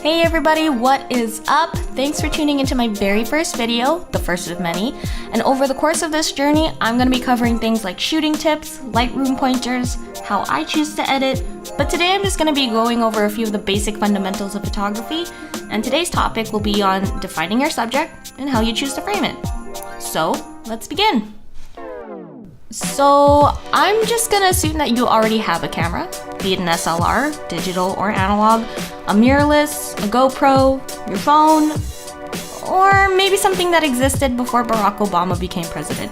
Hey everybody, what is up? Thanks for tuning into my very first video, the first of many. And over the course of this journey, I'm going to be covering things like shooting tips, Lightroom pointers, how I choose to edit. But today I'm just going to be going over a few of the basic fundamentals of photography. And today's topic will be on defining your subject and how you choose to frame it. So let's begin. So I'm just gonna assume that you already have a camera, be it an SLR, digital or analog, a mirrorless, a GoPro, your phone, or maybe something that existed before Barack Obama became president.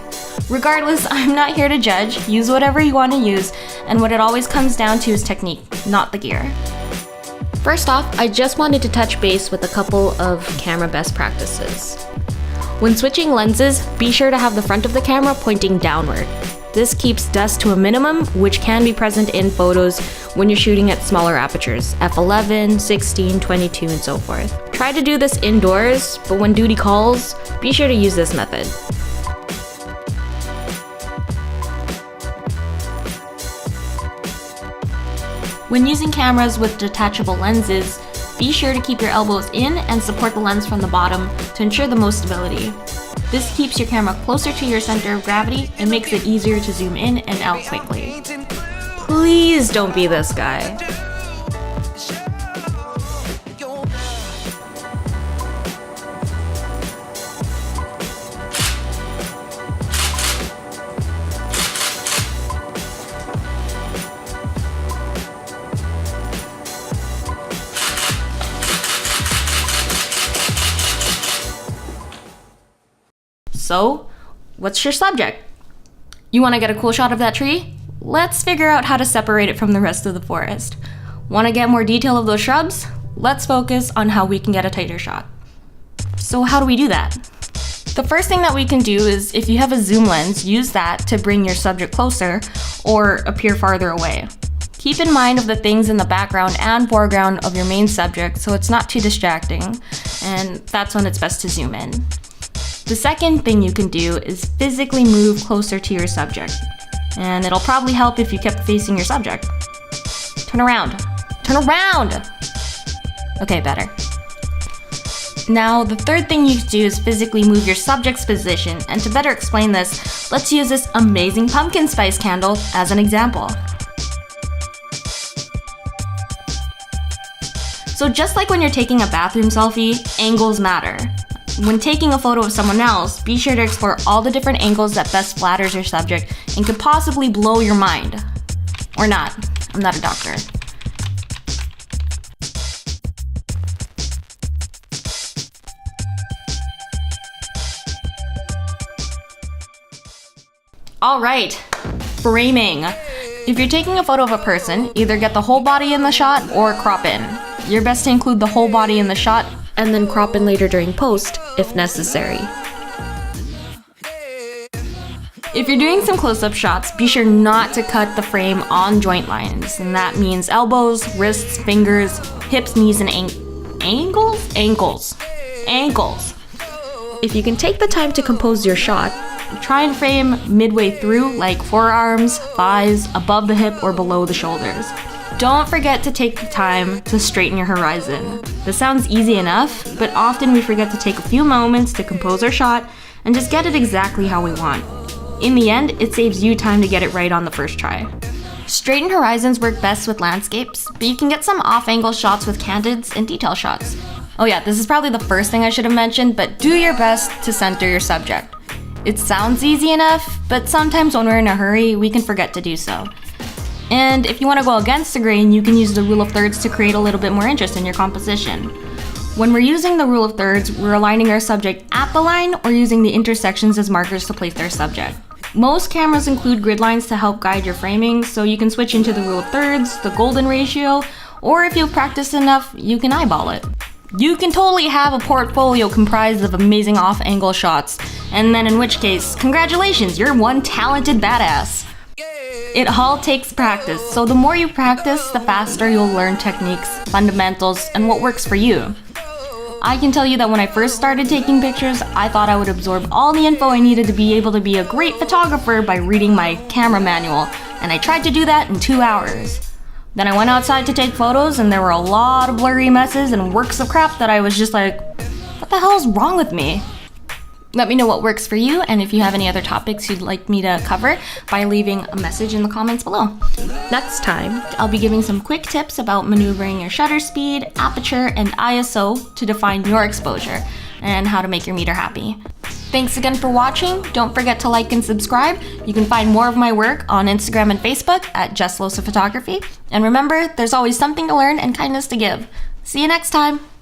Regardless, I'm not here to judge. Use whatever you want to use, and what it always comes down to is technique, not the gear. First off, I just wanted to touch base with a couple of camera best practices. When switching lenses, be sure to have the front of the camera pointing downward. This keeps dust to a minimum, which can be present in photos when you're shooting at smaller apertures, f11, 16, 22, and so forth. Try to do this indoors, but when duty calls, be sure to use this method. When using cameras with detachable lenses, be sure to keep your elbows in and support the lens from the bottom to ensure the most stability. This keeps your camera closer to your center of gravity and makes it easier to zoom in and out quickly. Please don't be this guy. So, what's your subject? You want to get a cool shot of that tree? Let's figure out how to separate it from the rest of the forest. Want to get more detail of those shrubs? Let's focus on how we can get a tighter shot. So how do we do that? The first thing that we can do is, if you have a zoom lens, use that to bring your subject closer or appear farther away. Keep in mind of the things in the background and foreground of your main subject so it's not too distracting, and that's when it's best to zoom in. The second thing you can do is physically move closer to your subject, and it'll probably help if you kept facing your subject. Turn around. Turn around! Okay, better. Now, the third thing you can do is physically move your subject's position, and to better explain this, let's use this amazing pumpkin spice candle as an example. So just like when you're taking a bathroom selfie, angles matter. When taking a photo of someone else, be sure to explore all the different angles that best flatters your subject and could possibly blow your mind. Or not. I'm not a doctor. Alright, framing. If you're taking a photo of a person, either get the whole body in the shot or crop in. You're best to include the whole body in the shot and then crop in later during post, if necessary. If you're doing some close-up shots, be sure not to cut the frame on joint lines, and that means elbows, wrists, fingers, hips, knees, and ankles. If you can take the time to compose your shot, try and frame midway through, like forearms, thighs, above the hip, or below the shoulders. Don't forget to take the time to straighten your horizon. This sounds easy enough, but often we forget to take a few moments to compose our shot and just get it exactly how we want. In the end, it saves you time to get it right on the first try. Straightened horizons work best with landscapes, but you can get some off-angle shots with candids and detail shots. Oh yeah, this is probably the first thing I should have mentioned, but do your best to center your subject. It sounds easy enough, but sometimes when we're in a hurry, we can forget to do so. And if you want to go against the grain, you can use the rule of thirds to create a little bit more interest in your composition. When we're using the rule of thirds, we're aligning our subject at the line or using the intersections as markers to place their subject. Most cameras include grid lines to help guide your framing, so you can switch into the rule of thirds, the golden ratio, or if you've practiced enough, you can eyeball it. You can totally have a portfolio comprised of amazing off-angle shots, and then in which case, congratulations, you're one talented badass. It all takes practice, so the more you practice, the faster you'll learn techniques, fundamentals, and what works for you. I can tell you that when I first started taking pictures, I thought I would absorb all the info I needed to be able to be a great photographer by reading my camera manual, and I tried to do that in 2 hours. Then I went outside to take photos and there were a lot of blurry messes and works of crap that I was just like, what the hell is wrong with me? Let me know what works for you, and if you have any other topics you'd like me to cover by leaving a message in the comments below. Next time, I'll be giving some quick tips about maneuvering your shutter speed, aperture, and ISO to define your exposure, and how to make your meter happy. Thanks again for watching. Don't forget to like and subscribe. You can find more of my work on Instagram and Facebook at Loso Photography. And remember, there's always something to learn and kindness to give. See you next time.